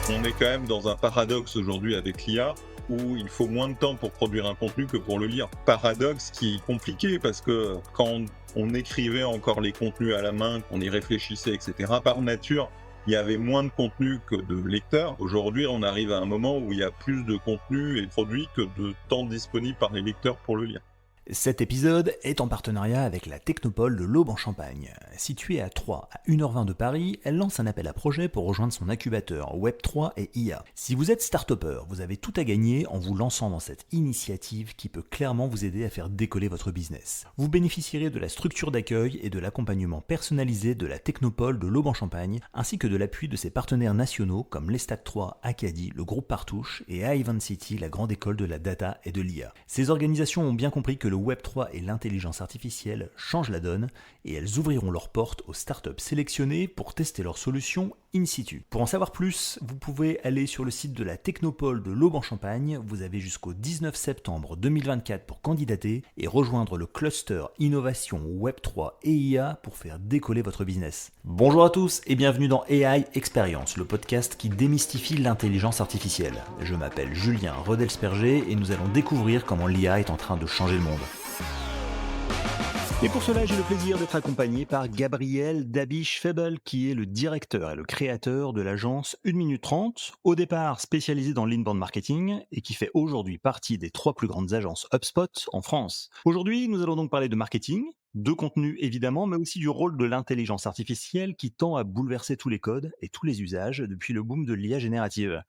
On est quand même dans un paradoxe aujourd'hui avec l'IA où il faut moins de temps pour produire un contenu que pour le lire. Paradoxe qui est compliqué parce que quand on écrivait encore les contenus à la main, qu'on y réfléchissait, etc., par nature, il y avait moins de contenu que de lecteurs. Aujourd'hui, on arrive à un moment où il y a plus de contenu et produit que de temps disponible par les lecteurs pour le lire. Cet épisode est en partenariat avec la Technopole de l'Aube en Champagne. Située à 3 à 1h20 de Paris, elle lance un appel à projet pour rejoindre son incubateur Web3 et IA. Si vous êtes start-upper, vous avez tout à gagner en vous lançant dans cette initiative qui peut clairement vous aider à faire décoller votre business. Vous bénéficierez de la structure d'accueil et de l'accompagnement personnalisé de la Technopole de l'Aube en Champagne, ainsi que de l'appui de ses partenaires nationaux comme l'Estac 3, Acadie, le groupe Partouche et Ivan City, la grande école de la data et de l'IA. Ces organisations ont bien compris que le Web3 et l'intelligence artificielle changent la donne et elles ouvriront leurs portes aux startups sélectionnées pour tester leurs solutions in situ. Pour en savoir plus, vous pouvez aller sur le site de la Technopole de l'Aube en Champagne. Vous avez jusqu'au 19 septembre 2024 pour candidater et rejoindre le cluster Innovation Web3 et IA pour faire décoller votre business. Bonjour à tous et bienvenue dans AI Experience, le podcast qui démystifie l'intelligence artificielle. Je m'appelle Julien Redelsperger et nous allons découvrir comment l'IA est en train de changer le monde. Et pour cela, j'ai le plaisir d'être accompagné par Gabriel Dabisch-Febel, qui est le directeur et le créateur de l'agence 1 minute 30, au départ spécialisée dans l'inbound marketing et qui fait aujourd'hui partie des 3 plus grandes agences HubSpot en France. Aujourd'hui, nous allons donc parler de marketing, de contenu évidemment, mais aussi du rôle de l'intelligence artificielle qui tend à bouleverser tous les codes et tous les usages depuis le boom de l'IA générative.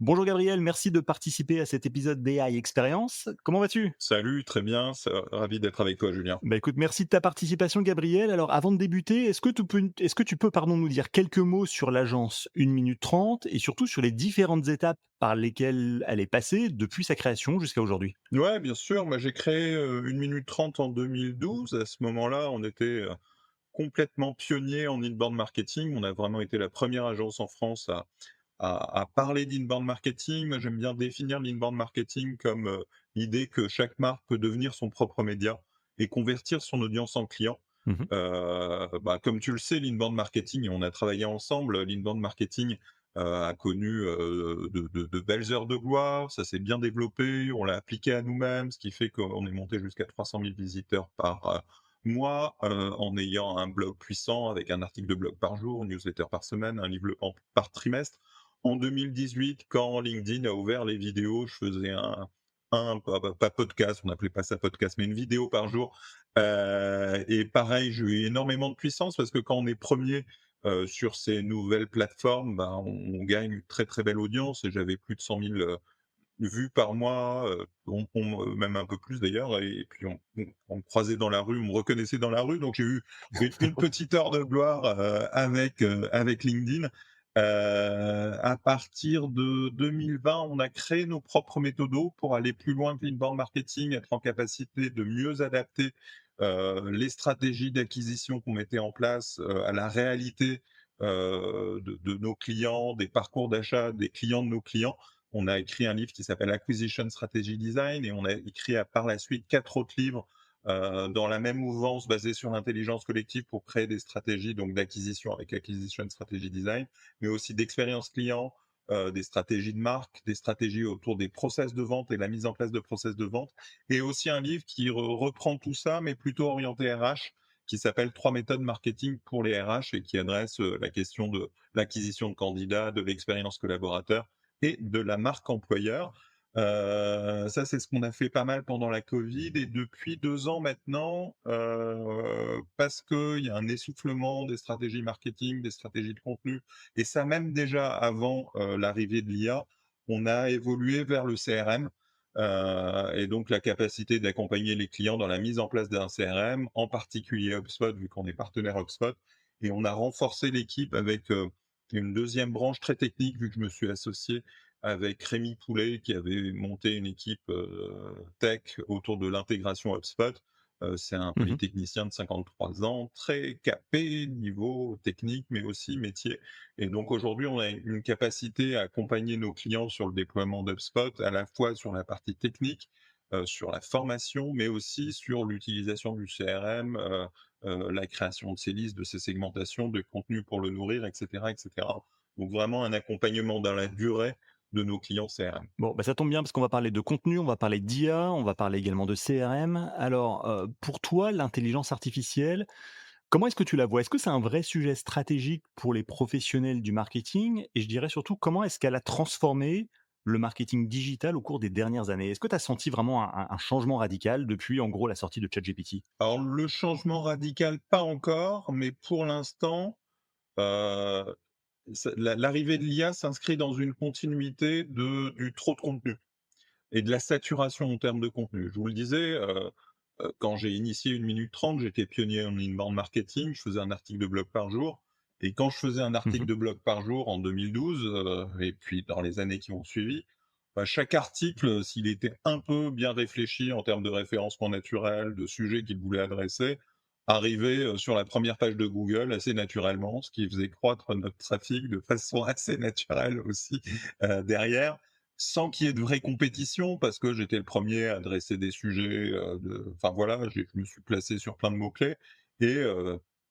Bonjour Gabriel, merci de participer à cet épisode d'AI Experience. Comment vas-tu ? Salut, très bien, ravi d'être avec toi, Julien. Bah écoute, merci de ta participation, Gabriel. Alors, avant de débuter, est-ce que tu peux nous dire quelques mots sur l'agence 1 minute 30 et surtout sur les différentes étapes par lesquelles elle est passée depuis sa création jusqu'à aujourd'hui? Ouais, bien sûr. Moi, j'ai créé 1 minute 30 en 2012. À ce moment-là, on était complètement pionnier en inbound marketing. On a vraiment été la première agence en France à parler d'inbound marketing. Moi, j'aime bien définir l'inbound marketing comme l'idée que chaque marque peut devenir son propre média et convertir son audience en client. Mhm. Comme tu le sais, l'inbound marketing, et on a travaillé ensemble, l'inbound marketing a connu de belles heures de gloire, ça s'est bien développé, on l'a appliqué à nous-mêmes, ce qui fait qu'on est monté jusqu'à 300 000 visiteurs par mois, en ayant un blog puissant avec un article de blog par jour, une newsletter par semaine, un livre par trimestre. En 2018, quand LinkedIn a ouvert les vidéos, je faisais pas podcast, on n'appelait pas ça podcast, mais une vidéo par jour. Et pareil, j'ai eu énormément de puissance parce que quand on est premier sur ces nouvelles plateformes, on gagne une très très belle audience et j'avais plus de 100 000 vues par mois, même un peu plus d'ailleurs. Et puis on me croisait dans la rue, on me reconnaissait dans la rue, donc j'ai eu une petite heure de gloire avec LinkedIn. À partir de 2020, on a créé nos propres méthodos pour aller plus loin que l'inbound marketing, être en capacité de mieux adapter les stratégies d'acquisition qu'on mettait en place à la réalité de nos clients, des parcours d'achat des clients de nos clients. On a écrit un livre qui s'appelle Acquisition Strategy Design et on a écrit par la suite 4 autres livres dans la même mouvance basée sur l'intelligence collective pour créer des stratégies donc d'acquisition avec Acquisition Strategy Design, mais aussi d'expérience client, des stratégies de marque, des stratégies autour des process de vente et la mise en place de process de vente, et aussi un livre qui reprend tout ça, mais plutôt orienté RH, qui s'appelle 3 méthodes marketing pour les RH et qui adresse la question de l'acquisition de candidats, de l'expérience collaborateur et de la marque employeur. Ça, c'est ce qu'on a fait pas mal pendant la Covid et depuis 2 ans maintenant, parce qu'il y a un essoufflement des stratégies marketing, des stratégies de contenu et ça même déjà avant, l'arrivée de l'IA, on a évolué vers le CRM, et donc la capacité d'accompagner les clients dans la mise en place d'un CRM, en particulier HubSpot, vu qu'on est partenaire HubSpot, et on a renforcé l'équipe avec, une deuxième branche très technique, vu que je me suis associé avec Rémi Poulet qui avait monté une équipe tech autour de l'intégration HubSpot. C'est un Mhm. polytechnicien de 53 ans, très capé niveau technique, mais aussi métier. Et donc aujourd'hui, on a une capacité à accompagner nos clients sur le déploiement d'HubSpot, à la fois sur la partie technique, sur la formation, mais aussi sur l'utilisation du CRM, la création de ses listes, de ses segmentations, de contenu pour le nourrir, etc., etc. Donc vraiment un accompagnement dans la durée de nos clients CRM. Bon, bah, ça tombe bien parce qu'on va parler de contenu, on va parler d'IA, on va parler également de CRM. Alors, pour toi, l'intelligence artificielle, comment est-ce que tu la vois? Est-ce que c'est un vrai sujet stratégique pour les professionnels du marketing? Et je dirais surtout, comment est-ce qu'elle a transformé le marketing digital au cours des dernières années? Est-ce que tu as senti vraiment un changement radical depuis, en gros, la sortie de ChatGPT? Alors le changement radical, pas encore, mais pour l'instant, heu, l'arrivée de l'IA s'inscrit dans une continuité du trop de contenu et de la saturation en termes de contenu. Je vous le disais, quand j'ai initié 1 minute 30, j'étais pionnier en inbound marketing, je faisais un article de blog par jour et quand je faisais un article Mmh. de blog par jour en 2012, et puis dans les années qui ont suivi, bah, chaque article, s'il était un peu bien réfléchi en termes de référencement naturel, de sujets qu'il voulait adresser, arrivait, sur la première page de Google assez naturellement, ce qui faisait croître notre trafic de façon assez naturelle aussi, derrière, sans qu'il y ait de vraie compétition parce que j'étais le premier à adresser des sujets, enfin voilà, je me suis placé sur plein de mots-clés et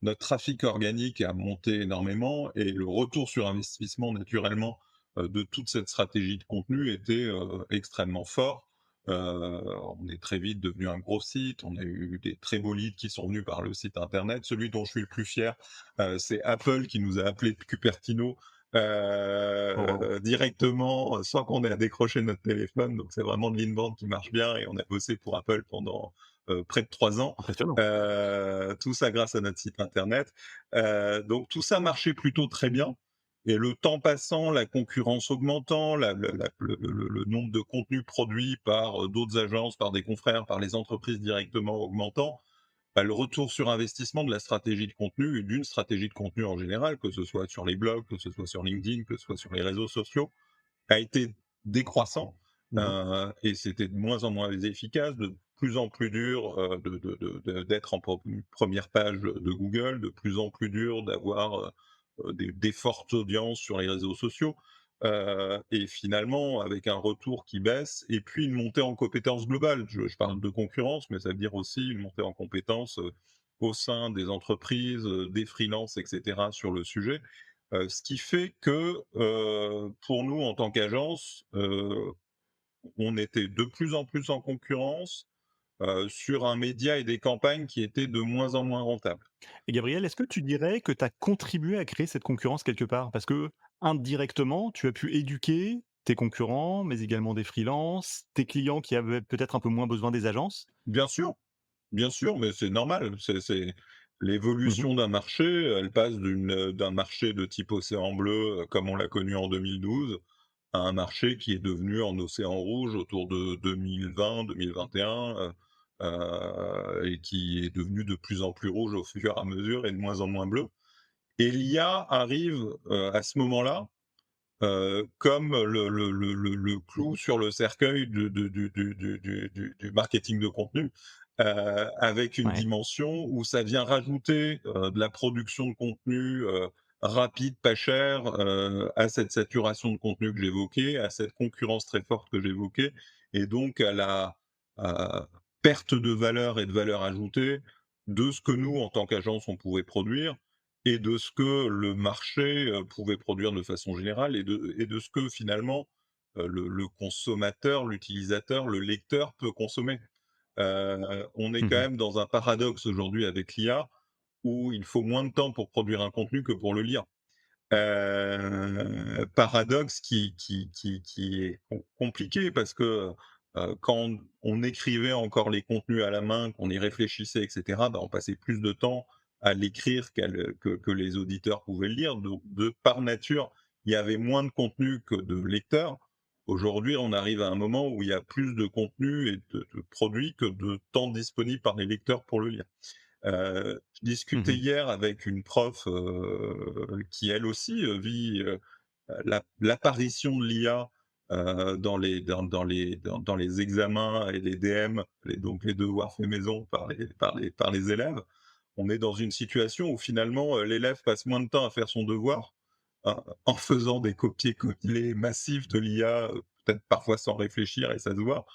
notre trafic organique a monté énormément et le retour sur investissement naturellement, de toute cette stratégie de contenu était, extrêmement fort. On est très vite devenu un gros site, on a eu des très beaux leads qui sont venus par le site internet. Celui dont je suis le plus fier, c'est Apple qui nous a appelé de Cupertino, Oh waouh, directement, sans qu'on ait à décrocher notre téléphone. Donc c'est vraiment de l'inbound qui marche bien et on a bossé pour Apple pendant, près de 3 ans. impressionnant. Tout ça grâce à notre site internet. Donc tout ça marchait plutôt très bien et le temps passant, la concurrence augmentant, le nombre de contenus produits par, d'autres agences, par des confrères, par les entreprises directement augmentant, bah, le retour sur investissement de la stratégie de contenu et d'une stratégie de contenu en général, que ce soit sur les blogs, que ce soit sur LinkedIn, que ce soit sur les réseaux sociaux, a été décroissant, Mmh. et c'était de moins en moins efficace, de plus en plus dur, d'être en première page de Google, de plus en plus dur d'avoir, des fortes audiences sur les réseaux sociaux, et finalement avec un retour qui baisse et puis une montée en compétences globale. Je parle de concurrence, mais ça veut dire aussi une montée en compétences, au sein des entreprises, des freelances et cetera sur le sujet. Ce qui fait que, pour nous en tant qu'agence, on était de plus en plus en concurrence, sur un média et des campagnes qui étaient de moins en moins rentables. Et Gabriel, est-ce que tu dirais que tu as contribué à créer cette concurrence quelque part? Parce que indirectement, tu as pu éduquer tes concurrents, mais également des freelances, tes clients qui avaient peut-être un peu moins besoin des agences? Bien sûr, mais c'est normal, c'est Mmh. l'évolution d'un marché, elle passe d'un marché de type océan bleu, comme on l'a connu en 2012, à un marché qui est devenu en océan rouge autour de 2020-2021, et qui est devenu de plus en plus rouge au fur et à mesure et de moins en moins bleu. Et l'IA arrive, à ce moment-là, comme le clou sur le cercueil du marketing de contenu, avec une Ouais. dimension où ça vient rajouter, de la production de contenu, rapide, pas cher, à cette saturation de contenu que j'évoquais, à cette concurrence très forte que j'évoquais et donc à la, heu, perte de valeur et de valeur ajoutée de ce que nous, en tant qu'agence, on pouvait produire et de ce que le marché, pouvait produire de façon générale et de ce que finalement, le consommateur, l'utilisateur, le lecteur peut consommer. On est quand Mmh. même dans un paradoxe aujourd'hui avec l'IA, où il faut moins de temps pour produire un contenu que pour le lire. Paradoxe qui est compliqué parce que, quand on écrivait encore les contenus à la main, qu'on y réfléchissait et cetera, bah, on passait plus de temps à l'écrire que les auditeurs pouvaient le lire. Donc de par nature, il y avait moins de contenu que de lecteurs. Aujourd'hui, on arrive à un moment où il y a plus de contenu et de produits que de temps disponible par les lecteurs pour le lire. Je discutais Mmh. hier avec une prof, qui elle aussi, vit, l'apparition de l'IA, dans les examens et les DM, donc les devoirs faits maison par les élèves. On est dans une situation où finalement, l'élève passe moins de temps à faire son devoir, en faisant des copier-coller massifs de l'IA, peut-être parfois sans réfléchir et ça se voit,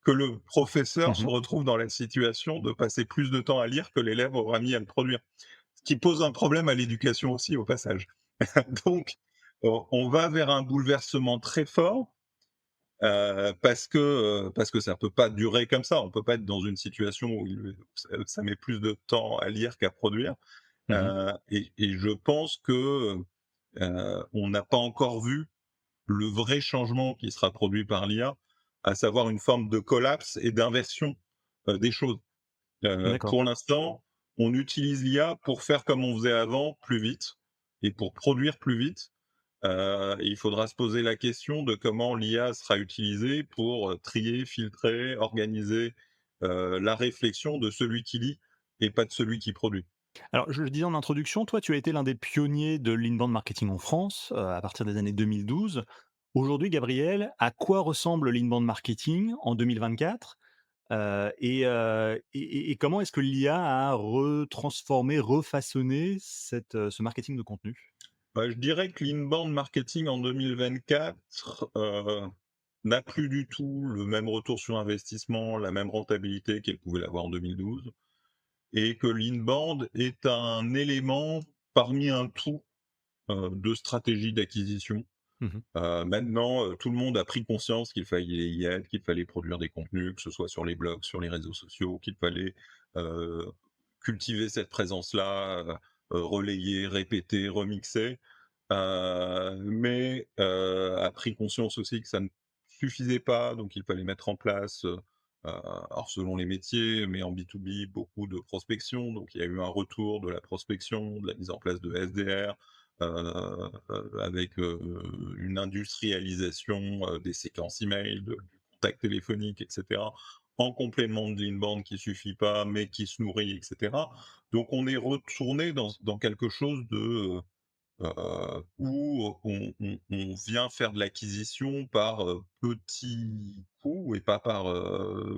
que le professeur se Mmh. retrouve dans la situation de passer plus de temps à lire que l'élève aura mis à le produire. Ce qui pose un problème à l'éducation aussi au passage. Donc On va vers un bouleversement très fort, parce que ça peut pas durer comme ça. On peut pas être dans une situation où ça met plus de temps à lire qu'à produire, Mmh. et je pense que, on n'a pas encore vu le vrai changement qui sera produit par l'IA, à savoir une forme de collapse et d'inversion, des choses. D'accord. Pour l'instant, on utilise l'IA pour faire comme on faisait avant, plus vite et pour produire plus vite. Il faudra se poser la question de comment l'IA sera utilisée pour, trier, filtrer, organiser, la réflexion de celui qui lit et pas de celui qui produit. Alors, je le disais en introduction, toi, tu as été l'un des pionniers de l'inbound marketing en France, à partir des années 2012. Aujourd'hui, Gabriel, à quoi ressemble l'inbound marketing en 2024? Et comment est-ce que l'IA a retransformé, refaçonné ce marketing de contenu? Bah, je dirais que l'inbound marketing en 2024, n'a plus du tout le même retour sur investissement, la même rentabilité qu'elle pouvait l'avoir en 2012, et que l'inbound est un élément parmi un tout, de stratégie d'acquisition. Mmh. Maintenant, tout le monde a pris conscience qu'il fallait y être, qu'il fallait produire des contenus, que ce soit sur les blogs, sur les réseaux sociaux, qu'il fallait, heu, cultiver cette présence-là, relayer, répéter, remixer. Mais a pris conscience aussi que ça ne suffisait pas, donc il fallait mettre en place, alors selon les métiers, mais en B2B, beaucoup de prospection. Donc il y a eu un retour de la prospection, de la mise en place de SDR, avec, une industrialisation, des séquences email, du contact téléphonique et cetera, en complément de l'inbound qui suffit pas, mais qui se nourrit et cetera. Donc on est retourné dans quelque chose de, où on vient faire de l'acquisition par, petits coups et pas par,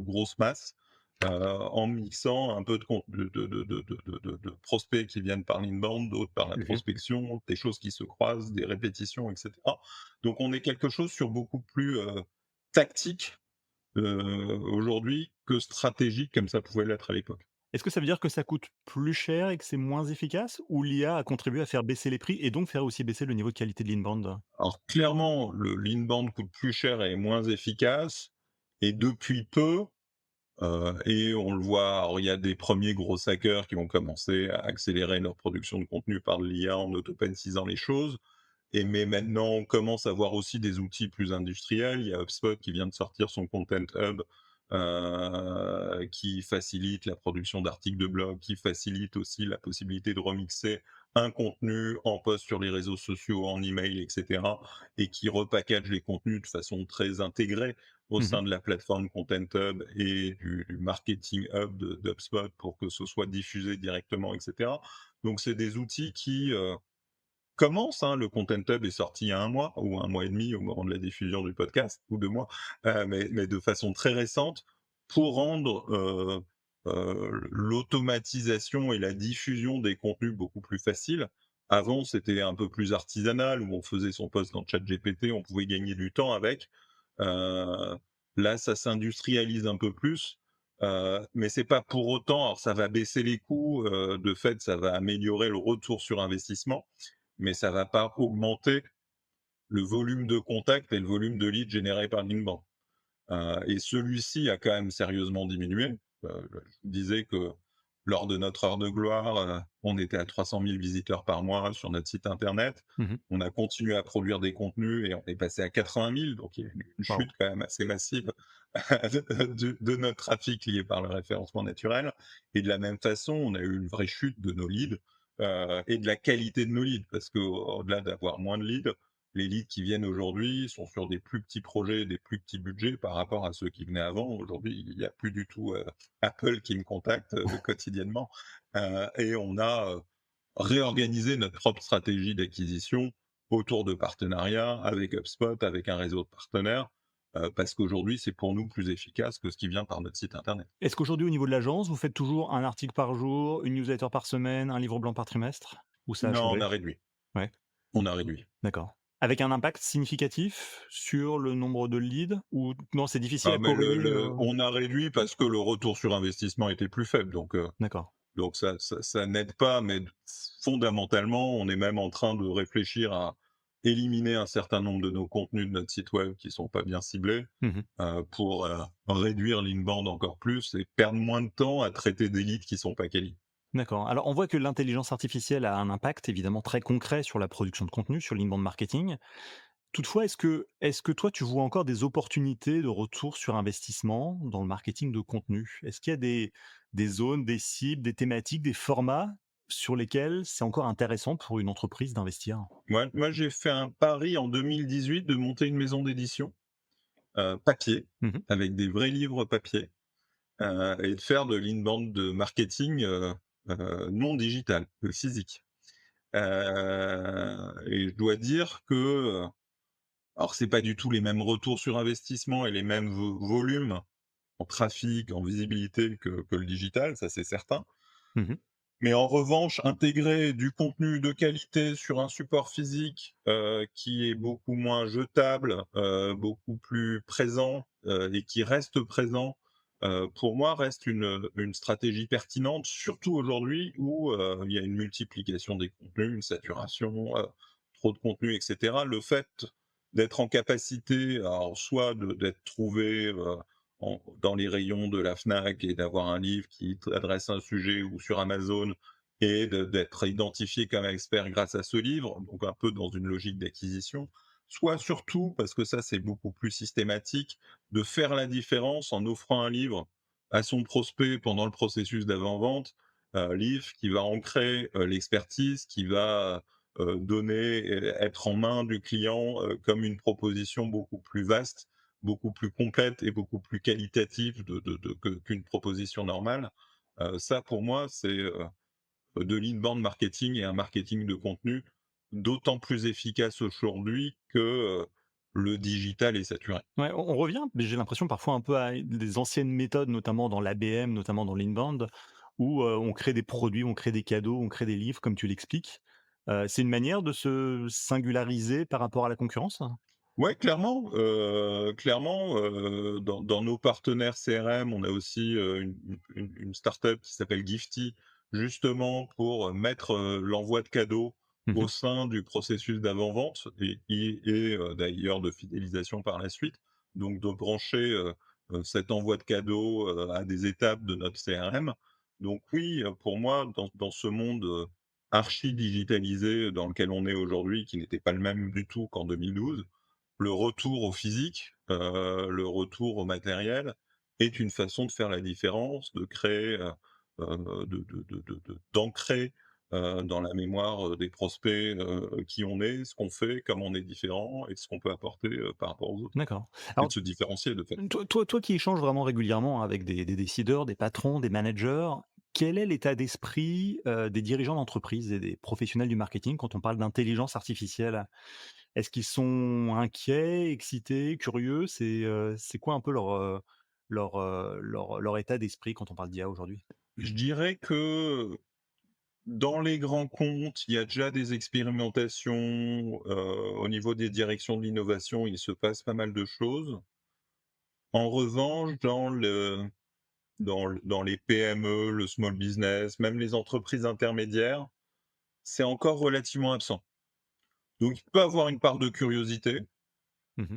grosse masse, en mixant un peu de prospects qui viennent par l'inbound, d'autres par la Mmh. prospection, des choses qui se croisent, des répétitions et cetera. Donc on est quelque chose sur beaucoup plus, tactique, aujourd'hui que stratégique comme ça pouvait l'être à l'époque. Est-ce que ça veut dire que ça coûte plus cher et que c'est moins efficace? Ou l'IA a contribué à faire baisser les prix et donc faire aussi baisser le niveau de qualité de l'inbound? Alors clairement, l'inbound coûte plus cher et est moins efficace, et depuis peu, et on le voit, alors il y a des premiers gros hackers qui ont commencé à accélérer leur production de contenu par l'IA en auto-pencisant les choses, et mais maintenant on commence à voir aussi des outils plus industriels. Il y a HubSpot qui vient de sortir son Content Hub, qui facilite la production d'articles de blog, qui facilite aussi la possibilité de remixer un contenu en post sur les réseaux sociaux, en email, et cetera, et qui repackage les contenus de façon très intégrée au Mmh. sein de la plateforme Content Hub et du marketing hub de HubSpot pour que ce soit diffusé directement, et cetera. Donc c'est des outils qui, commence, hein. Le Content Hub est sorti il y a 1 mois ou 1 mois et demi au moment de la diffusion du podcast, ou 2 mois, mais de façon très récente, pour rendre, l'automatisation et la diffusion des contenus beaucoup plus facile. Avant, c'était un peu plus artisanal, où on faisait son post dans ChatGPT, on pouvait gagner du temps avec. Heu, Là, ça s'industrialise un peu plus, mais c'est pas pour autant, alors ça va baisser les coûts, de fait, ça va améliorer le retour sur investissement, mais ça va pas augmenter le volume de contacts et le volume de leads générés par l'inbound. Et celui-ci a quand même sérieusement diminué. Je vous disais que lors de notre heure de gloire, on était à 300 000 visiteurs par mois sur notre site internet. Mmh. On a continué à produire des contenus et on est passé à 80 000, donc il y a une Waouh. chute quand même assez massive de notre trafic lié par le référencement naturel. Et de la même façon, on a eu une vraie chute de nos leads, et de la qualité de nos leads, parce qu'au-delà d'avoir moins de leads, les leads qui viennent aujourd'hui sont sur des plus petits projets, des plus petits budgets par rapport à ceux qui venaient avant. Aujourd'hui, il n'y a plus du tout, Apple qui me contacte, quotidiennement, et on a, réorganisé notre propre stratégie d'acquisition autour de partenariats avec HubSpot, avec un réseau de partenaires, parce qu'aujourd'hui, c'est pour nous plus efficace que ce qui vient par notre site internet. Est-ce qu'aujourd'hui, au niveau de l'agence, vous faites toujours un article par jour, une newsletter par semaine, un livre blanc par trimestre? Ou ça a Non, on changé? a réduit, Ouais, on a réduit. d'accord. Avec un impact significatif sur le nombre de leads? Ou non, c'est difficile Ah à mais corréler, on a réduit parce que le retour sur investissement était plus faible, d'accord. donc ça n'aide pas, mais fondamentalement, on est même en train de réfléchir à éliminer un certain nombre de nos contenus de notre site web qui sont pas bien ciblés, Mmh. pour, réduire l'inbound encore plus et perdre moins de temps à traiter des leads qui sont pas quali. D'accord. Alors, on voit que l'intelligence artificielle a un impact évidemment très concret sur la production de contenu, sur l'inbound marketing. Toutefois, est-ce que toi, tu vois encore des opportunités de retour sur investissement dans le marketing de contenu? Est-ce qu'il y a des zones, des cibles, des thématiques, des formats sur lesquels c'est encore intéressant pour une entreprise d'investir? Moi, j'ai fait un pari en 2018 de monter une maison d'édition, papier, Mmh. avec des vrais livres papier, et de faire de l'inbound de marketing, non digital, physique. Et je dois dire que, alors c'est pas du tout les mêmes retours sur investissement et les mêmes volumes en trafic, en visibilité que le digital, ça c'est certain. Mmh. Mais en revanche, intégrer du contenu de qualité sur un support physique, qui est beaucoup moins jetable, beaucoup plus présent, et qui reste présent, pour moi reste une stratégie pertinente, surtout aujourd'hui où, il y a une multiplication des contenus, une saturation, trop de contenu et cetera. Le fait d'être en capacité, alors soit d'être trouvé, dans les rayons de la Fnac et d'avoir un livre qui adresse un sujet ou sur Amazon et d'être identifié comme expert grâce à ce livre, donc un peu dans une logique d'acquisition, soit surtout, parce que ça c'est beaucoup plus systématique, de faire la différence en offrant un livre à son prospect pendant le processus d'avant-vente, livre qui va ancrer l'expertise, qui va donner, être en main du client comme une proposition beaucoup plus vaste, beaucoup plus complète et beaucoup plus qualitative qu'une proposition normale. Ça pour moi c'est de l'inbound marketing et un marketing de contenu d'autant plus efficace aujourd'hui que, le digital est saturé. Ouais, on revient, mais j'ai l'impression parfois un peu à des anciennes méthodes, notamment dans l'ABM, notamment dans l'inbound, où, on crée des produits, on crée des cadeaux, on crée des livres comme tu l'expliques. C'est une manière de se singulariser par rapport à la concurrence? Ouais, clairement, dans nos partenaires CRM, on a aussi, une start-up qui s'appelle Gifty, justement pour mettre, l'envoi de cadeaux au Mmh. sein du processus d'avant-vente et d'ailleurs de fidélisation par la suite. Donc de brancher, cet envoi de cadeaux, à des étapes de notre CRM. Donc oui, pour moi, dans ce monde, archi digitalisé dans lequel on est aujourd'hui, qui n'était pas le même du tout qu'en 2012, le retour au physique, le retour au matériel est une façon de faire la différence, de créer, d'ancrer, dans la mémoire, des prospects, qui on est, ce qu'on fait, comment on est différent et ce qu'on peut apporter, par rapport aux autres D'accord. et de Alors, se différencier de fait. toi qui échanges vraiment régulièrement avec des décideurs, des patrons, des managers, quel est l'état d'esprit, des dirigeants d'entreprise et des professionnels du marketing quand on parle d'intelligence artificielle? Est-ce qu'ils sont inquiets, excités, curieux? C'est quoi un peu leur état d'esprit quand on parle d'IA aujourd'hui? Je dirais que dans les grands comptes, il y a déjà des expérimentations, au niveau des directions de l'innovation, il se passe pas mal de choses. En revanche, dans les PME, le small business, même les entreprises intermédiaires, c'est encore relativement absent. Donc il peut avoir une part de curiosité. Mmh.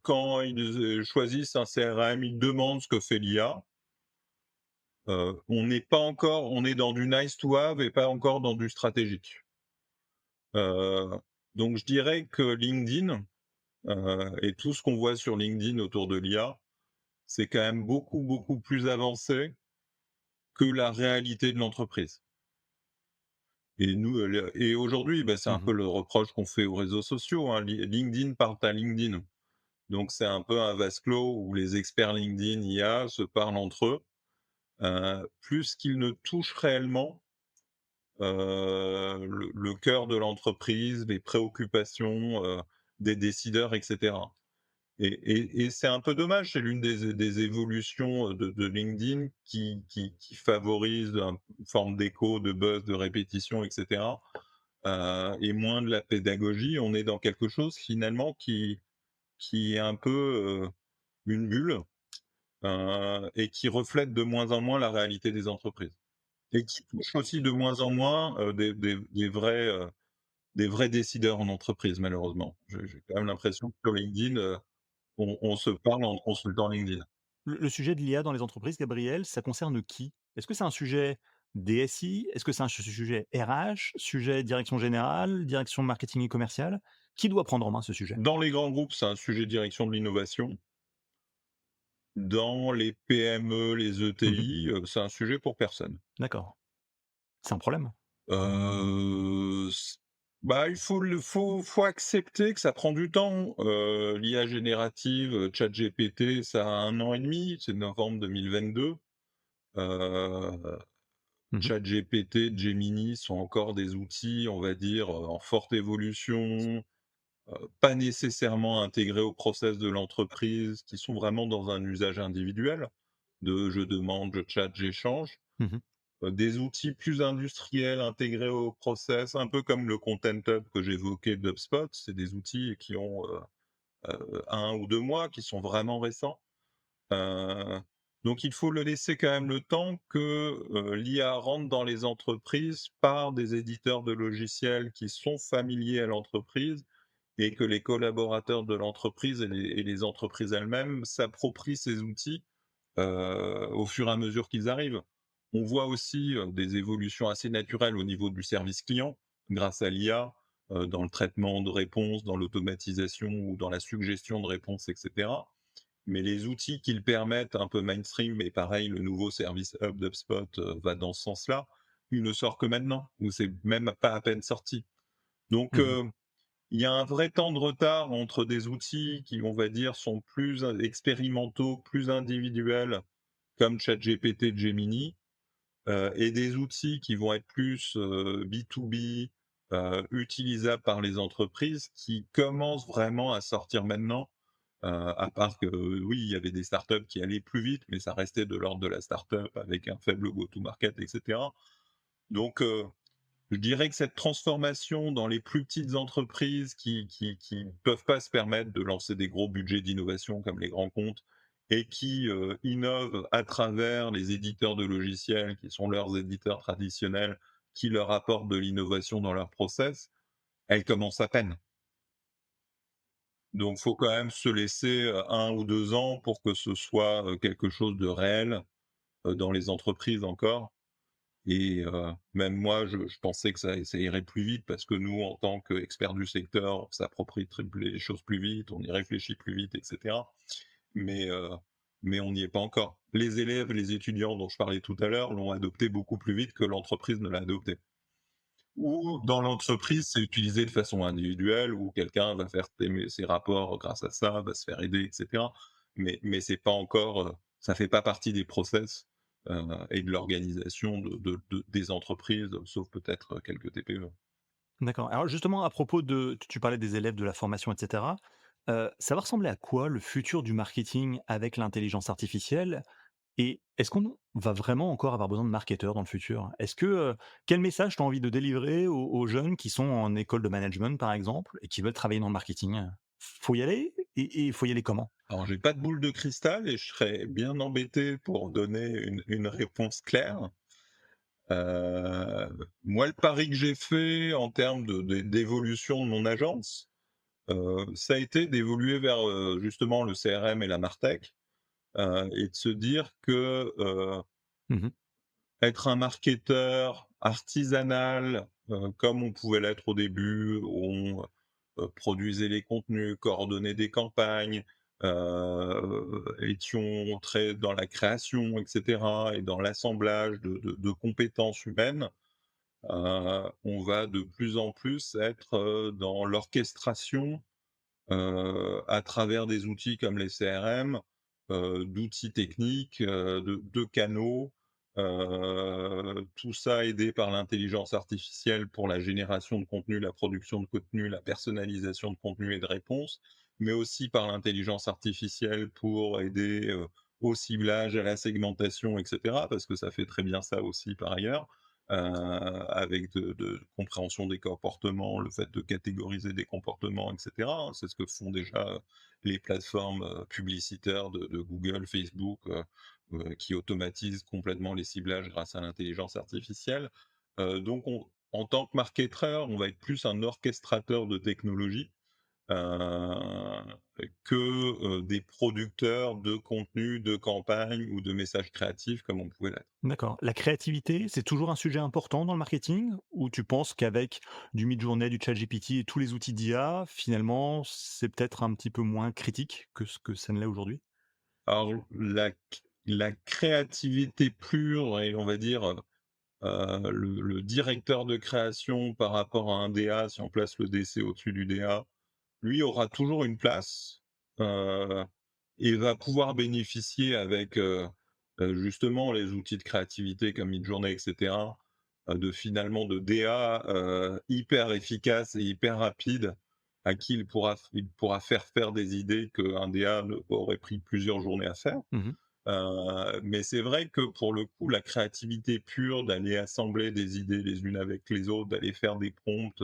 Quand ils, choisissent un CRM, ils demandent ce que fait l'IA. On n'est pas encore, on est dans du nice to have et pas encore dans du stratégique. Heu, donc je dirais que LinkedIn, et tout ce qu'on voit sur LinkedIn autour de l'IA, c'est quand même beaucoup, beaucoup plus avancé que la réalité de l'entreprise. Et nous, et aujourd'hui, bah, c'est un peu Mmh. le reproche qu'on fait aux réseaux sociaux, hein. LinkedIn parle à LinkedIn. Donc c'est un peu un vase clos où les experts LinkedIn IA se parlent entre eux, plus qu'ils ne touchent réellement, le cœur de l'entreprise, les préoccupations, des décideurs et cetera. Et c'est un peu dommage, c'est l'une des évolutions, de LinkedIn qui favorise une forme d'écho, de buzz, de répétition et cetera, et moins de la pédagogie. On est dans quelque chose finalement qui est un peu, une bulle, et qui reflète de moins en moins la réalité des entreprises et qui touche aussi de moins en moins, des vrais, des vrais décideurs en entreprise malheureusement. J'ai quand même l'impression que sur LinkedIn, on se parle en consultant LinkedIn. Le sujet de l'IA dans les entreprises, Gabriel, ça concerne qui? Est-ce que c'est un sujet DSI? Est-ce que c'est un sujet RH? Sujet direction générale? Direction marketing et commercial? Qui doit prendre en main ce sujet? Dans les grands groupes, c'est un sujet de direction de l'innovation. Dans les PME, les Mmh. ETI, c'est un sujet pour personne. D'accord. C'est un problème? S Bah, il faut accepter que ça prend du temps. L'IA générative, ChatGPT, ça a 1 an et demi, c'est novembre 2022. Heu, Mmh. ChatGPT, Gemini sont encore des outils, on va dire, en forte évolution, pas nécessairement intégrés au process de l'entreprise, qui sont vraiment dans un usage individuel de je demande, je chatte, j'échange. Mmh. Des outils plus industriels intégrés au process, un peu comme le Content Hub que j'évoquais d'HubSpot. C'est des outils qui ont, 1 ou 2 mois, qui sont vraiment récents. Heu, donc il faut le laisser quand même le temps que, l'IA rentre dans les entreprises par des éditeurs de logiciels qui sont familiers à l'entreprise et que les collaborateurs de l'entreprise et les entreprises elles-mêmes s'approprient ces outils au fur et à mesure qu'ils arrivent. On voit aussi, des évolutions assez naturelles au niveau du service client grâce à l'IA, dans le traitement de réponses, dans l'automatisation ou dans la suggestion de réponses et cetera. Mais les outils qui le permettent un peu mainstream et pareil le nouveau service hub d'HubSpot, va dans ce sens-là, il ne sort que maintenant ou c'est même pas à peine sorti. Donc Mmh. il y a un vrai temps de retard entre des outils qui, on va dire, sont plus expérimentaux, plus individuels comme ChatGPT, Gemini, et des outils qui vont être plus, B2B, utilisables par les entreprises qui commencent vraiment à sortir maintenant, à part que, oui, il y avait des startups qui allaient plus vite, mais ça restait de l'ordre de la startup avec un faible go-to-market et cetera. Donc, je dirais que cette transformation dans les plus petites entreprises qui peuvent pas se permettre de lancer des gros budgets d'innovation comme les grands comptes et qui, innovent à travers les éditeurs de logiciels qui sont leurs éditeurs traditionnels, qui leur apportent de l'innovation dans leur process, elle commence à peine. Donc faut quand même se laisser, 1 ou 2 ans pour que ce soit, quelque chose de réel, dans les entreprises encore. Et même moi, je pensais que ça irait plus vite parce que nous, en tant qu'experts du secteur, on s'approprie les choses plus vite, on y réfléchit plus vite et cetera. Mais mais on n'y est pas encore. Les élèves, les étudiants dont je parlais tout à l'heure l'ont adopté beaucoup plus vite que l'entreprise ne l'a adopté. Ou dans l'entreprise, c'est utilisé de façon individuelle, où quelqu'un va faire ses rapports grâce à ça, va se faire aider et cetera. Mais c'est pas encore, ça fait pas partie des process, et de l'organisation des entreprises, sauf peut-être quelques TPE. D'accord. Alors justement, à propos de tu parlais des élèves, de la formation et cetera. Ça va ressembler à quoi le futur du marketing avec l'intelligence artificielle? Et est-ce qu'on va vraiment encore avoir besoin de marketeurs dans le futur? Est-ce que, quel message tu as envie de délivrer aux jeunes qui sont en école de management, par exemple, et qui veulent travailler dans le marketing? Faut y aller et il faut y aller comment? Alors j'ai pas de boule de cristal et je serais bien embêté pour donner une réponse claire. Moi, le pari que j'ai fait en termes d'évolution de mon agence, ça a été d'évoluer vers, justement le CRM et la martech, et de se dire que, Mmh. être un marketeur artisanal, comme on pouvait l'être au début, où on, produisait les contenus, coordonnait des campagnes, étions très dans la création et cetera et dans l'assemblage de compétences humaines. On va de plus en plus être, dans l'orchestration, à travers des outils comme les CRM, d'outils techniques, de canaux, tout ça aidé par l'intelligence artificielle pour la génération de contenu, la production de contenu, la personnalisation de contenu et de réponses, mais aussi par l'intelligence artificielle pour aider, au ciblage, à la segmentation et cetera, parce que ça fait très bien ça aussi par ailleurs, avec de compréhension des comportements, le fait de catégoriser des comportements et cetera, hein. C'est ce que font déjà les plateformes, publicitaires de Google, Facebook, qui automatisent complètement les ciblages grâce à l'intelligence artificielle. Donc en tant que marketeur, on va être plus un orchestrateur de technologie, heu, des producteurs de contenu, de campagne ou de messages créatifs comme on pouvait l'être. D'accord. La créativité, c'est toujours un sujet important dans le marketing? Ou tu penses qu'avec du Midjourney, du ChatGPT et tous les outils d'IA, finalement, c'est peut-être un petit peu moins critique que ce que ça ne l'est aujourd'hui? Alors la créativité pure et on va dire, le directeur de création par rapport à un DA, si on place le DC au-dessus du DA, lui aura toujours une place, heu et va pouvoir bénéficier avec, justement les outils de créativité comme Midjourney et cetera, de finalement de DA, hyper efficaces et hyper rapides à qui il pourra faire des idées qu'un DA ne aurait pris plusieurs journées à faire. Mmh. Mais c'est vrai que pour le coup, la créativité pure d'aller assembler des idées les unes avec les autres, d'aller faire des prompts,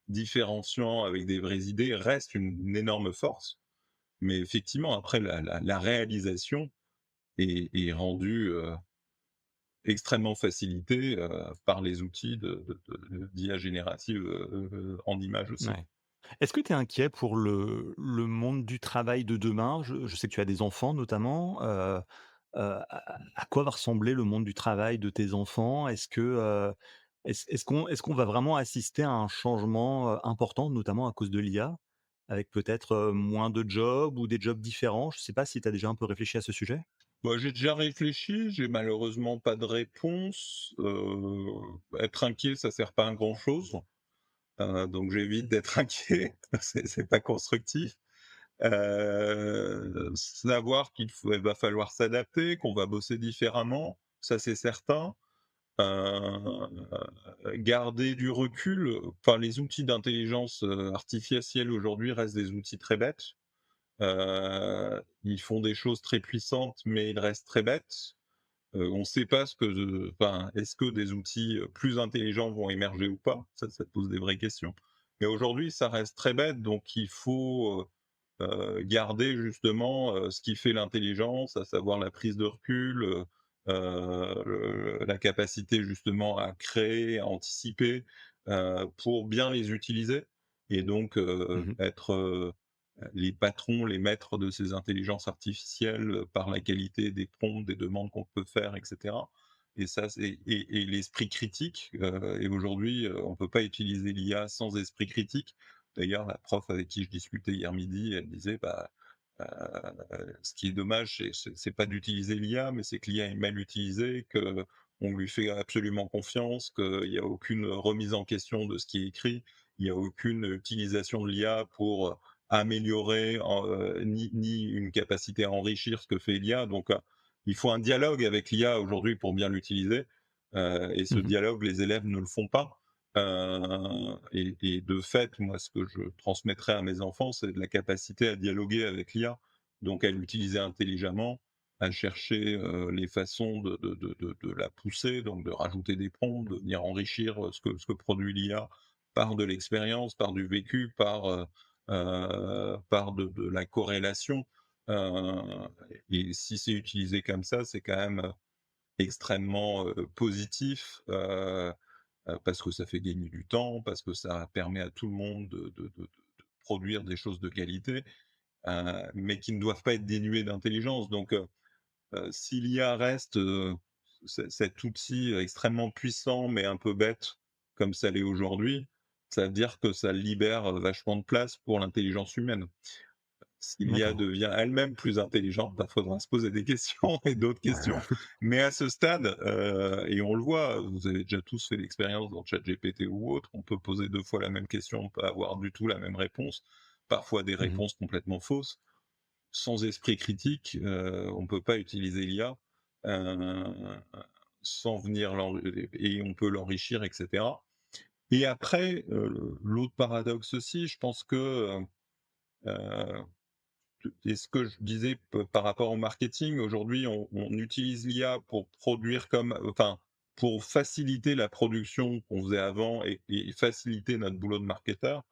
différenciants avec des vraies idées reste une énorme force. Mais effectivement, après la réalisation est rendue, extrêmement facilitée, par les outils d'IA générative, en images aussi. Ouais. Est-ce que tu es inquiet pour le monde du travail de demain? Je sais que tu as des enfants notamment, à quoi va ressembler le monde du travail de tes enfants? Est-ce qu'on va vraiment assister à un changement, important, notamment à cause de l'IA? Avec peut-être, moins de jobs ou des jobs différents? Je sais pas si tu as déjà un peu réfléchi à ce sujet? Bah, j'ai déjà réfléchi, j'ai malheureusement pas de réponse. Être inquiet, ça sert pas à grand chose. Donc j'évite d'être inquiet, c'est pas constructif. Savoir il va falloir s'adapter, qu'on va bosser différemment, ça c'est certain. Garder du recul, enfin les outils d'intelligence, artificielle aujourd'hui restent des outils très bêtes. Ils font des choses très puissantes, mais ils restent très bêtes. On ne sait pas enfin, est-ce que des outils, plus intelligents vont émerger ou pas? Ça pose des vraies questions. Mais aujourd'hui, ça reste très bête, donc il faut, garder justement, ce qui fait l'intelligence, à savoir la prise de recul, la capacité justement à créer, à anticiper, pour bien les utiliser et donc Mmh. être, les patrons, les maîtres de ces intelligences artificielles, par la qualité des prompts, des demandes qu'on peut faire et cetera et ça c'est et l'esprit critique, et aujourd'hui, on peut pas utiliser l'IA sans esprit critique. D'ailleurs, la prof avec qui je discutais hier midi, elle disait: «Bah, ce qui est dommage, c'est pas d'utiliser l'IA, mais c'est que l'IA est mal utilisée, qu'on lui fait absolument confiance, qu'il y a aucune remise en question de ce qui est écrit, il y a aucune utilisation de l'IA pour, améliorer ni une capacité à enrichir ce que fait l'IA». Donc, il faut un dialogue avec l'IA aujourd'hui pour bien l'utiliser, et ce Mmh. dialogue, les élèves ne le font pas. Et de fait, moi, ce que je transmettrais à mes enfants, c'est de la capacité à dialoguer avec l'IA, donc à l'utiliser intelligemment, à chercher, les façons de la pousser, donc de rajouter des prompts, de venir enrichir, ce que produit l'IA par de l'expérience, par du vécu, par de la corrélation, heu et si c'est utilisé comme ça, c'est quand même, extrêmement, positif, parce que ça fait gagner du temps, parce que ça permet à tout le monde de produire des choses de qualité, mais qui ne doivent pas être dénuées d'intelligence. Donc, si l'IA reste, cet outil extrêmement puissant, mais un peu bête, comme ça l'est aujourd'hui, ça veut dire que ça libère, vachement de place pour l'intelligence humaine. Si l'IA D'accord. devient elle-même plus intelligente, bah, faudra se poser des questions et d'autres questions. Mais à ce stade, et on le voit, vous avez déjà tous fait l'expérience dans ChatGPT ou autre, on peut poser 2 fois la même question, on peut avoir du tout la même réponse, parfois des Mmh. réponses complètement fausses. Sans esprit critique, on peut pas utiliser l'IA, heu, sans venir et on peut l'enrichir et cetera. Et après, l'autre paradoxe aussi, je pense que, heu et ce que je disais par rapport au marketing, aujourd'hui, on utilise l'IA pour produire enfin, pour faciliter la production qu'on faisait avant et faciliter notre boulot de marketeur.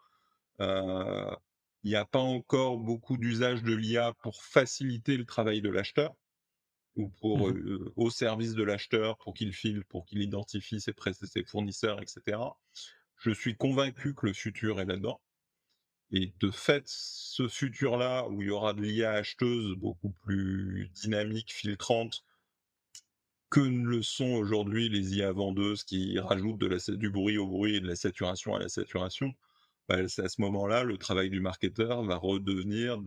Heu, il n'y a pas encore beaucoup d'usage de l'IA pour faciliter le travail de l'acheteur. ou pour, Mmh. au service de l'acheteur pour qu'il file, pour qu'il identifie ses fournisseurs et cetera. Je suis convaincu que le futur est là-dedans et de fait, ce futur-là où il y aura de l'IA acheteuse beaucoup plus dynamique, filtrante, que ne le sont aujourd'hui les IA vendeuses qui rajoutent du bruit au bruit et de la saturation à la saturation, bah, c'est à ce moment-là, le travail du marketeur va redevenir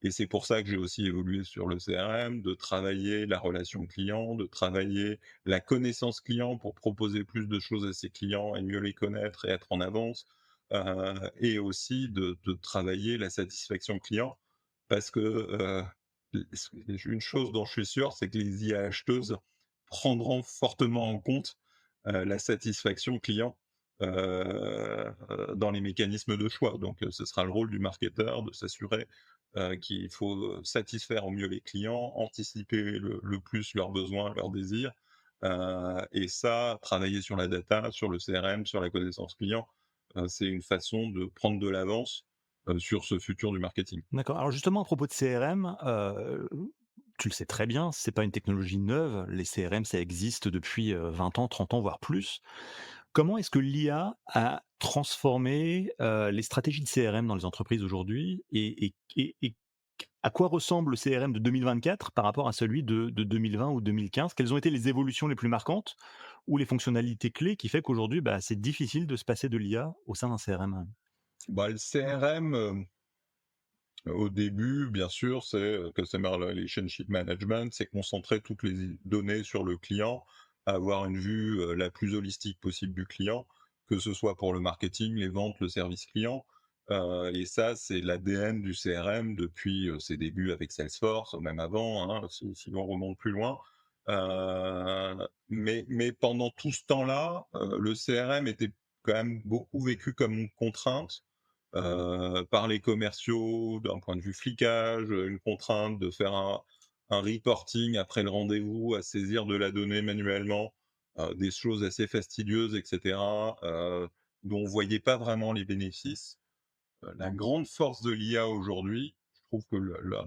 et c'est pour ça que j'ai aussi évolué sur le CRM, de travailler la relation client, de travailler la connaissance client pour proposer plus de choses à ses clients et mieux les connaître et être en avance, et aussi de travailler la satisfaction client parce que, une chose dont je suis sûr, c'est que les IA acheteuses prendront fortement en compte, la satisfaction client, dans les mécanismes de choix. Donc, ce sera le rôle du marketeur de s'assurer, qu'il faut satisfaire au mieux les clients, anticiper le plus leurs besoins, leurs désirs, et ça, travailler sur la data, sur le CRM, sur la connaissance client, c'est une façon de prendre de l'avance, sur ce futur du marketing. D'accord. Alors justement, à propos de CRM, tu le sais très bien, c'est pas une technologie neuve. Les CRM, ça existe depuis, 20 ans, 30 ans, voire plus. Comment est-ce que l'IA a transformé, les stratégies de CRM dans les entreprises aujourd'hui et à quoi ressemble le CRM de 2024 par rapport à celui de 2020 ou 2015? Quelles ont été les évolutions les plus marquantes ou les fonctionnalités clés qui fait qu'aujourd'hui, bah, c'est difficile de se passer de l'IA au sein d'un CRM? Bah, le CRM, au début, bien sûr, c'est, Customer Relationship Management, c'est concentrer toutes les données sur le client, avoir une vue, la plus holistique possible du client, que ce soit pour le marketing, les ventes, le service client, et ça, c'est l'ADN du CRM depuis, ses débuts avec Salesforce, même avant, hein, si l'on remonte plus loin. Mais pendant tout ce temps-là, le CRM était quand même beaucoup vécu comme une contrainte, par les commerciaux d'un point de vue flicage, une contrainte de faire un reporting après le rendez-vous, à saisir de la donnée manuellement, des choses assez fastidieuses et cetera, dont on voyait pas vraiment les bénéfices. La grande force de l'IA aujourd'hui, je trouve que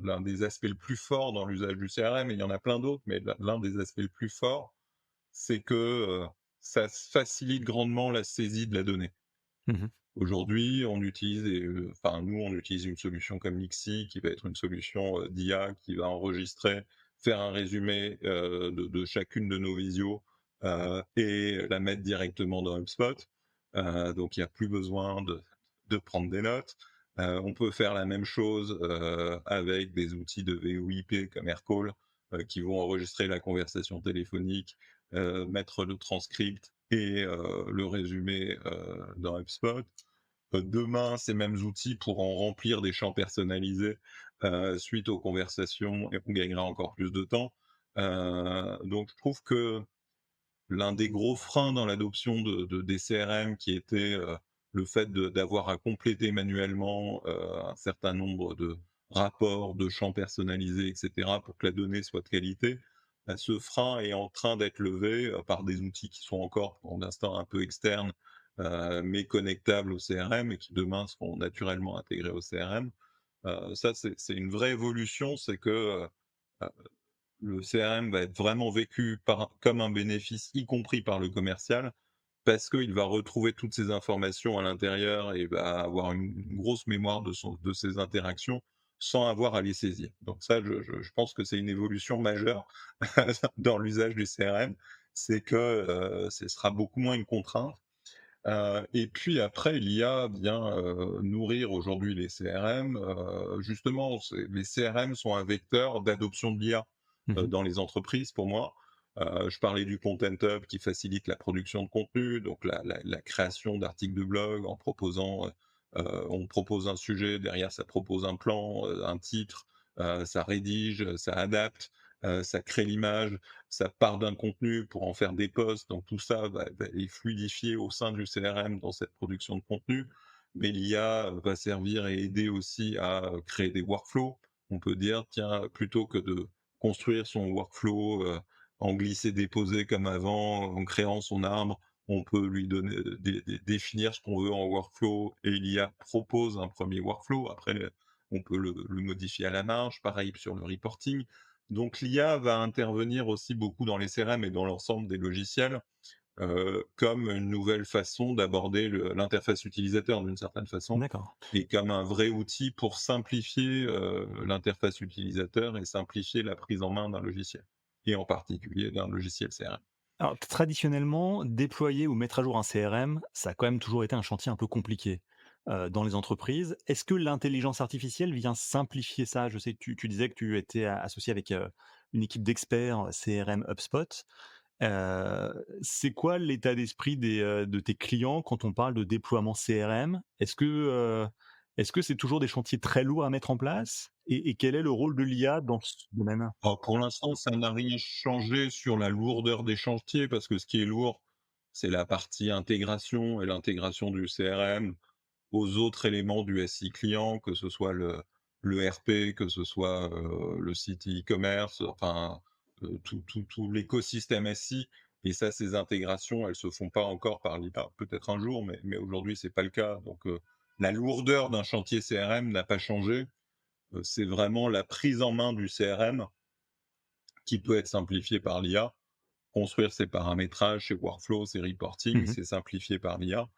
l'un des aspects le plus forts dans l'usage du CRM, et il y en a plein d'autres, mais l'un des aspects les plus forts, c'est que, ça facilite grandement la saisie de la donnée. Mmh. Aujourd'hui, on utilise nous, on utilise une solution comme Lixi, qui va être une solution, d'IA qui va enregistrer, faire un résumé, de chacune de nos visios, et la mettre directement dans HubSpot. Donc il y a plus besoin de prendre des notes. On peut faire la même chose, avec des outils de VoIP comme Aircall, qui vont enregistrer la conversation téléphonique, mettre le transcript et le résumé, dans HubSpot. Demain, ces mêmes outils pourront remplir des champs personnalisés, suite aux conversations, et on gagnera encore plus de temps. Donc je trouve que l'un des gros freins dans l'adoption des CRM qui était, le fait d'avoir à compléter manuellement, un certain nombre de rapports, de champs personnalisés et cetera pour que la donnée soit de qualité, bah, ce frein est en train d'être levé, par des outils qui sont encore pour l'instant un peu externes, mais connectables au CRM et qui demain seront naturellement intégrés au CRM. Ça c'est une vraie évolution, c'est que, le CRM va être vraiment vécu comme un bénéfice, y compris par le commercial, parce qu'il va retrouver toutes ces informations à l'intérieur et va avoir une grosse mémoire de ses interactions sans avoir à les saisir. Donc ça, je pense que c'est une évolution majeure dans l'usage du CRM, c'est que, ce sera beaucoup moins une contrainte. Et puis après, l'IA vient, nourrir aujourd'hui les CRM. Justement, les CRM sont un vecteur d'adoption de l'IA, Mmh. dans les entreprises pour moi. Je parlais du Content Hub qui facilite la production de contenu, donc la création d'articles de blog en proposant, on propose un sujet, derrière ça propose un plan, un titre, ça rédige, ça adapte, ça crée l'image, ça part d'un contenu pour en faire des posts, donc tout ça est fluidifié au sein du CRM dans cette production de contenu. Mais l'IA va servir et aider aussi à créer des workflows. On peut dire, tiens, plutôt que de construire son workflow, en glisser-déposer comme avant, en créant son arbre, on peut lui donner, définir ce qu'on veut en workflow et l'IA propose un premier workflow. Après, on peut le modifier à la marge. Pareil sur le reporting. Donc l'IA va intervenir aussi beaucoup dans les CRM et dans l'ensemble des logiciels, comme une nouvelle façon d'aborder l'interface utilisateur d'une certaine façon D'accord. et comme un vrai outil pour simplifier, l'interface utilisateur et simplifier la prise en main d'un logiciel et en particulier d'un logiciel CRM. Alors, traditionnellement, déployer ou mettre à jour un CRM, ça a quand même toujours été un chantier un peu compliqué, dans les entreprises. Est-ce que l'intelligence artificielle vient simplifier ça? Je sais que tu disais que tu étais associé avec, une équipe d'experts CRM HubSpot. C'est quoi l'état d'esprit de tes clients quand on parle de déploiement CRM? Est-ce que c'est toujours des chantiers très lourds à mettre en place? Et quel est le rôle de l'IA dans ce domaine? Alors pour l'instant, ça n'a rien changé sur la lourdeur des chantiers parce que ce qui est lourd, c'est la partie intégration et l'intégration du CRM aux autres éléments du SI client, que ce soit le RP, que ce soit, le site e-commerce, enfin, tout l'écosystème SI et ça, ces intégrations, elles se font pas encore par l'IA. Peut-être un jour, mais aujourd'hui, c'est pas le cas. Donc, la lourdeur d'un chantier CRM n'a pas changé. C'est vraiment la prise en main du CRM qui peut être simplifiée par l'IA. Construire ses paramétrages, ses workflows, ses reporting, Mmh. c'est simplifié par l'IA.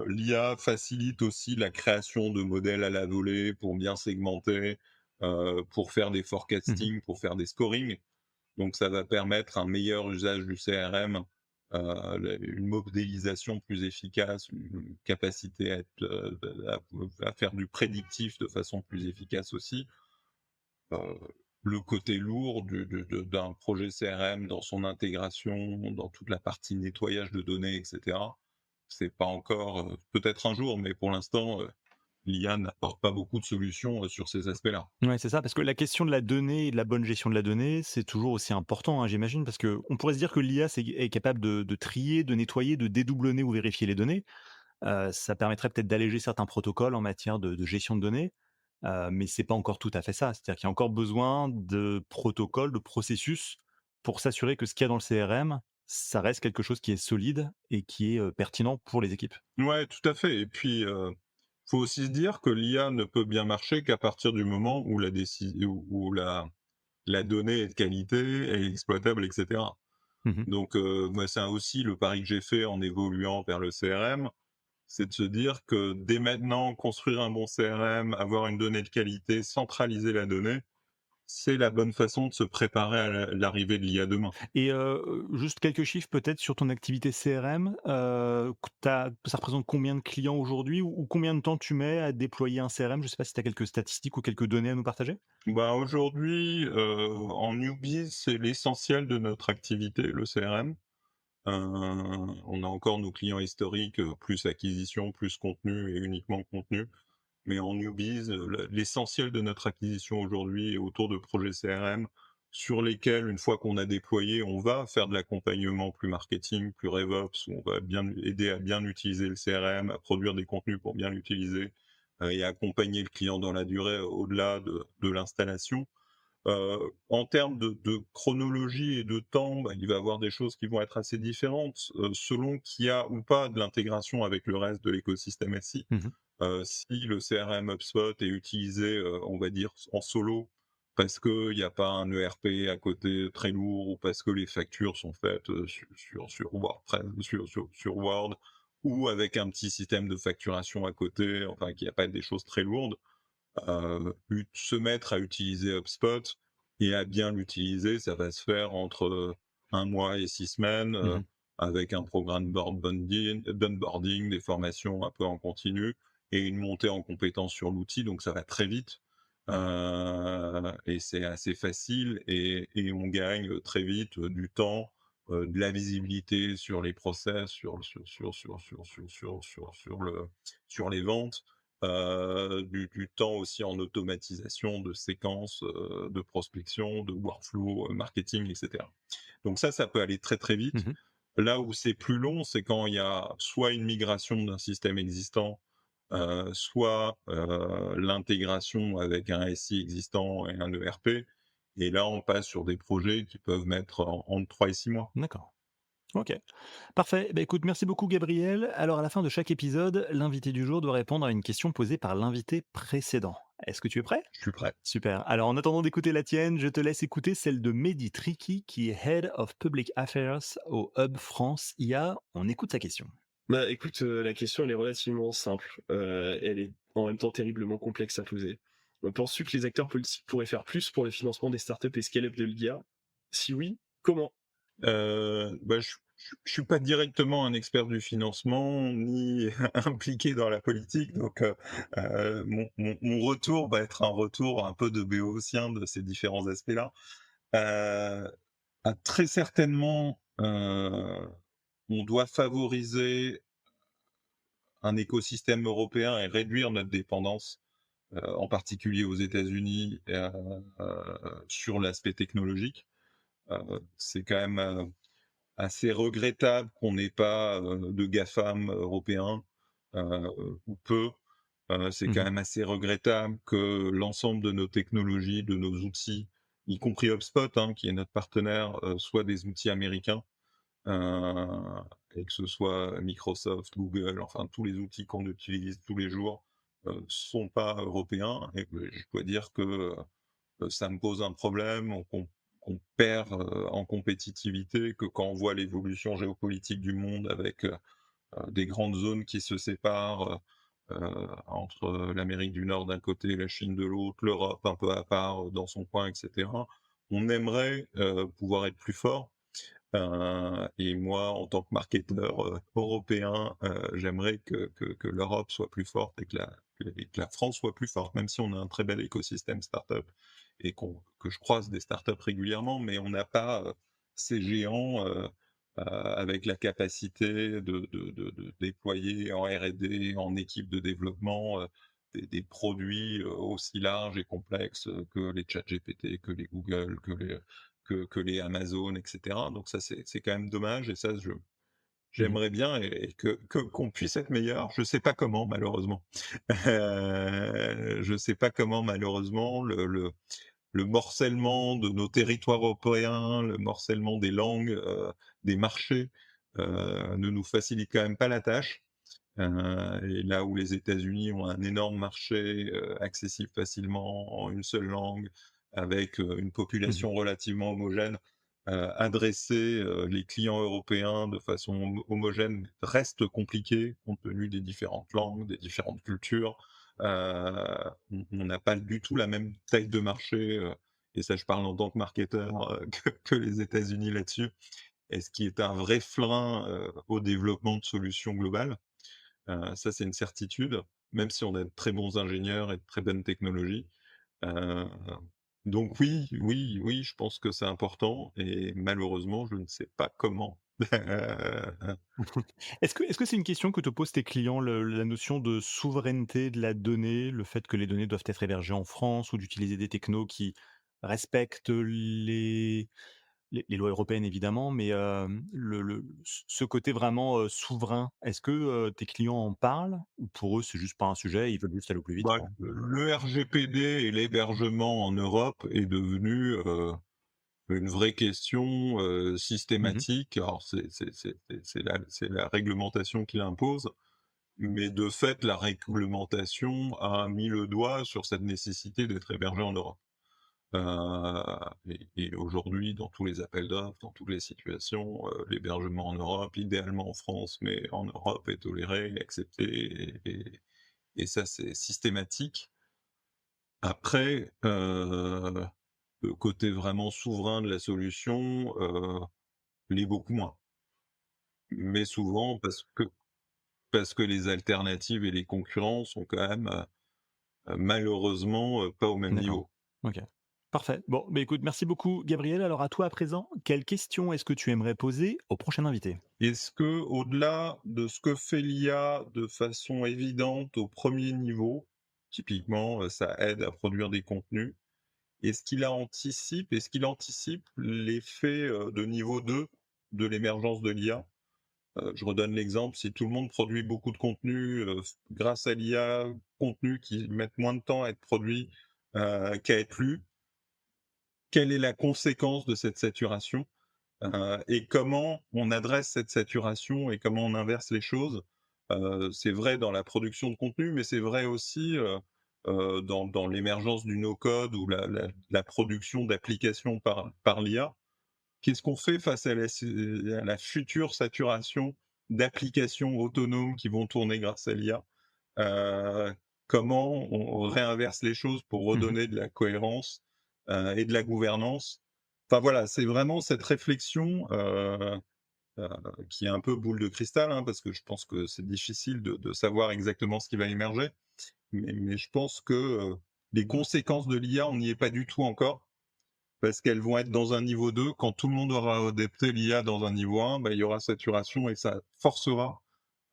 L'IA facilite aussi la création de modèles à la volée pour bien segmenter, pour faire des Mmh. forecasting, pour faire des scoring. Donc ça va permettre un meilleur usage du CRM, une modélisation plus efficace, une capacité à être, à faire du prédictif de façon plus efficace aussi. Heu, le côté lourd d'un projet CRM dans son intégration, dans toute la partie nettoyage de données et cetera, c'est pas encore, peut-être un jour, mais pour l'instant, l'IA n'apporte pas beaucoup de solutions, sur ces aspects-là. Ouais, c'est ça, parce que la question de la donnée et de la bonne gestion de la donnée, c'est toujours aussi important, hein, j'imagine, parce que on pourrait se dire que l'IA est capable de trier, de nettoyer, de dédoublonner ou vérifier les données. Ça permettrait peut-être d'alléger certains protocoles en matière de gestion de données, mais c'est pas encore tout à fait ça. C'est-à-dire qu'il y a encore besoin de protocoles, de processus pour s'assurer que ce qu'il y a dans le CRM, ça reste quelque chose qui est solide et qui est, pertinent pour les équipes. Ouais, tout à fait et puis, faut aussi se dire que l'IA ne peut bien marcher qu'à partir du moment où la donnée est de qualité, est exploitable et cetera. Mmh. Donc, moi, c'est aussi le pari que j'ai fait en évoluant vers le CRM, c'est de se dire que dès maintenant, construire un bon CRM, avoir une donnée de qualité, centraliser la donnée, c'est la bonne façon de se préparer à l'arrivée de l'IA demain. Et juste quelques chiffres peut-être sur ton activité CRM, q ça représente combien de clients aujourd'hui ou combien de temps tu mets à déployer un CRM? Je sais pas si tu as quelques statistiques ou quelques données à nous partager? Bah, aujourd'hui, en newbies, c'est l'essentiel de notre activité, le CRM. On a encore nos clients historiques, plus acquisition, plus contenu et uniquement contenu. Mais en newbies, l'essentiel de notre acquisition aujourd'hui est autour de projets CRM sur lesquels, une fois qu'on a déployé, on va faire de l'accompagnement plus marketing, plus RevOps, où on va bien aider à bien utiliser le CRM, à produire des contenus pour bien l'utiliser, et accompagner le client dans la durée au-delà de l'installation. En termes de chronologie et de temps, bah, il va y avoir des choses qui vont être assez différentes, selon qu'il y a ou pas de l'intégration avec le reste de l'écosystème SI. Mmh. Si le CRM HubSpot est utilisé, on va dire en solo, parce qu'il y a pas un ERP à côté très lourd ou parce que les factures sont faites, sur WordPress, sur Word ou avec un petit système de facturation à côté, enfin qu'il y a pas des choses très lourdes, se mettre à utiliser HubSpot et à bien l'utiliser, ça va se faire entre, 1 mois et 6 semaines, Mmh. avec un programme d'onboarding, des formations un peu en continu et une montée en compétences sur l'outil, donc ça va très vite. Et c'est assez facile et on gagne, très vite, du temps, de la visibilité sur les process, sur les ventes, du temps aussi en automatisation de séquences, de prospection, de workflow, marketing et cetera. Donc ça peut aller très, très vite. Mmh. Là où c'est plus long, c'est quand il y a soit une migration d'un système existant, soit, l'intégration avec un SI existant et un ERP et là, on passe sur des projets qui peuvent mettre entre 3 et 6 mois. D'accord. OK. Parfait. Bah, écoute, merci beaucoup Gabriel. Alors à la fin de chaque épisode, l'invité du jour doit répondre à une question posée par l'invité précédent. Est-ce que tu es prêt? Je suis prêt. Super. Alors, en attendant d'écouter la tienne, je te laisse écouter celle de Mehdi Triki, qui est Head of Public Affairs au Hub France IA. On écoute sa question. Bah, écoute, la question elle est relativement simple, elle est en même temps terriblement complexe à poser. Penses-tu que les acteurs politiques pourraient faire plus pour le financement des startups et scale-up de l'IA? Si oui, comment? Je suis pas directement un expert du financement, ni impliqué dans la politique, donc mon retour va être un retour un peu de béotien de ces différents aspects-là. Très certainement, on doit favoriser un écosystème européen et réduire notre dépendance, en particulier aux États-Unis, sur l'aspect technologique. C'est quand même, assez regrettable qu'on n'ait pas, de GAFAM européens, heu, ou peu. C'est quand Mmh. même assez regrettable que l'ensemble de nos technologies, de nos outils, y compris HubSpot, hein, qui est notre partenaire, soient des outils américains, et que ce soit Microsoft, Google, enfin tous les outils qu'on utilise tous les jours, sont pas européens et je dois dire que, ça me pose un problème, qu'on perd, en compétitivité, que quand on voit l'évolution géopolitique du monde avec, des grandes zones qui se séparent, entre l'Amérique du Nord d'un côté, la Chine de l'autre, l'Europe un peu à part, dans son coin et cetera. On aimerait, pouvoir être plus fort, et moi, en tant que marketeur, européen, j'aimerais que l'Europe soit plus forte et que la France soit plus forte, même si on a un très bel écosystème start-up et que je croise des start-up régulièrement, mais on n'a pas, ces géants, avec la capacité de déployer en R&D, en équipe de développement, des produits, aussi larges et complexes, que les ChatGPT, que les Google, que les Amazon et cetera. Donc ça, c'est quand même dommage et ça, Mmh. j'aimerais bien et que qu'on puisse être meilleur. Je sais pas comment malheureusement. Je sais pas comment malheureusement le morcèlement de nos territoires européens, le morcèlement des langues, des marchés, ne nous facilite quand même pas la tâche. Et là où les États-Unis ont un énorme marché, accessible facilement en une seule langue, avec, une Mmh. population relativement homogène, adresser, les clients européens de façon homogène reste compliqué compte tenu des différentes langues, des différentes cultures. On n'a pas du tout la même taille de marché, et ça je parle en tant que marketeur, que les États-Unis là-dessus, et ce qui est un vrai frein, au développement de solutions globales. Ça, c'est une certitude, même si on a de très bons ingénieurs et de très bonnes technologies. Heu, donc oui, oui, oui, je pense que c'est important et malheureusement, je ne sais pas comment. Est-ce que c'est une question que te posent tes clients, la notion de souveraineté de la donnée, le fait que les données doivent être hébergées en France ou d'utiliser des technos qui respectent les lois européennes évidemment, mais ce côté vraiment, souverain, est-ce que, tes clients en parlent ou pour eux c'est juste pas un sujet, ils veulent juste aller au plus vite, Bah, quoi? le RGPD et l'hébergement en Europe est devenu, une vraie question, Mmh. systématique. Alors c'est la réglementation qui l'impose, mais de fait, la réglementation a mis le doigt sur cette nécessité d'être hébergé en Europe. Et aujourd'hui, dans tous les appels d'offres, dans toutes les situations, l'hébergement en Europe, idéalement en France, mais en Europe est toléré, accepté et ça, c'est systématique. Après, le côté vraiment souverain de la solution, l'est beaucoup moins. Mais souvent parce que les alternatives et les concurrents sont quand même, malheureusement, pas au même D'accord. niveau. OK. Parfait. Bon, bah, écoute, merci beaucoup Gabriel. Alors à toi à présent, quelle question est-ce que tu aimerais poser au prochain invité? Est-ce que, au-delà de ce que fait l'IA de façon évidente au premier niveau, typiquement, ça aide à produire des contenus, est-ce qu'il anticipe l'effet, de niveau 2 de l'émergence de l'IA? Je redonne l'exemple, si tout le monde produit beaucoup de contenu, grâce à l'IA, contenus qui mettent moins de temps à être produits, qu'à être lus, quelle est la conséquence de cette saturation? Et comment on adresse cette saturation et comment on inverse les choses. C'est vrai dans la production de contenu, mais c'est vrai aussi, dans l'émergence du no-code ou la production d'applications par l'IA. Qu'est-ce qu'on fait face à la future saturation d'applications autonomes qui vont tourner grâce à l'IA? Comment on réinverse les choses pour Mmh. redonner de la cohérence, et de la gouvernance? Enfin voilà, c'est vraiment cette réflexion, heu, qui est un peu boule de cristal, hein, parce que je pense que c'est difficile de savoir exactement ce qui va émerger. Mais je pense que, les conséquences de l'IA, on n'y est pas du tout encore, parce qu'elles vont être dans un niveau 2. Quand tout le monde aura adapté l'IA dans un niveau 1, bah, il y aura saturation et ça forcera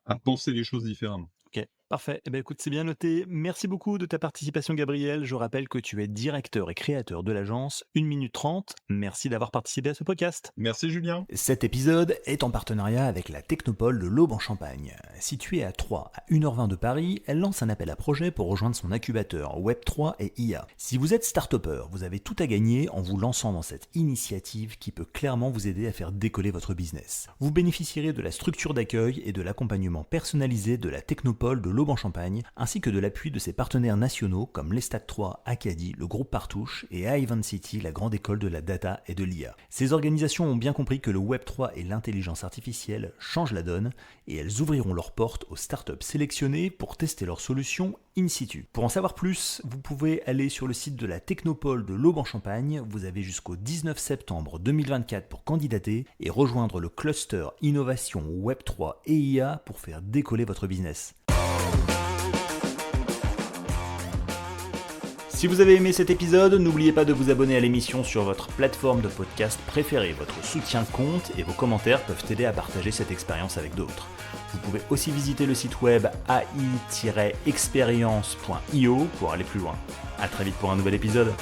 à penser les choses différemment. OK, parfait. Eh ben, écoute, c'est bien noté. Merci beaucoup de ta participation, Gabriel. Je rappelle que tu es directeur et créateur de l'agence 1 minute 30. Merci d'avoir participé à ce podcast. Merci Julien. Cet épisode est en partenariat avec la Technopole de l'Aube en Champagne. Située à 3 à 1h20 de Paris, elle lance un appel à projet pour rejoindre son incubateur Web3 et IA. Si vous êtes start-upper, vous avez tout à gagner en vous lançant dans cette initiative qui peut clairement vous aider à faire décoller votre business. Vous bénéficierez de la structure d'accueil et de l'accompagnement personnalisé de la Technopole de l'Aube en Champagne, ainsi que de l'appui de ses partenaires nationaux comme l'Estat 3, Acadie, le groupe Partouche et Ivan City, la grande école de la data et de l'IA. Ces organisations ont bien compris que le Web3 et l'intelligence artificielle changent la donne et elles ouvriront leurs portes aux startups sélectionnées pour tester leurs solutions in situ. Pour en savoir plus, vous pouvez aller sur le site de la Technopole de l'Aube en Champagne. Vous avez jusqu'au 19 septembre 2024 pour candidater et rejoindre le cluster Innovation Web3 et IA pour faire décoller votre business. Si vous avez aimé cet épisode, n'oubliez pas de vous abonner à l'émission sur votre plateforme de podcast préférée. Votre soutien compte et vos commentaires peuvent aider à partager cette expérience avec d'autres. Vous pouvez aussi visiter le site web ai-experience.io pour aller plus loin. À très vite pour un nouvel épisode.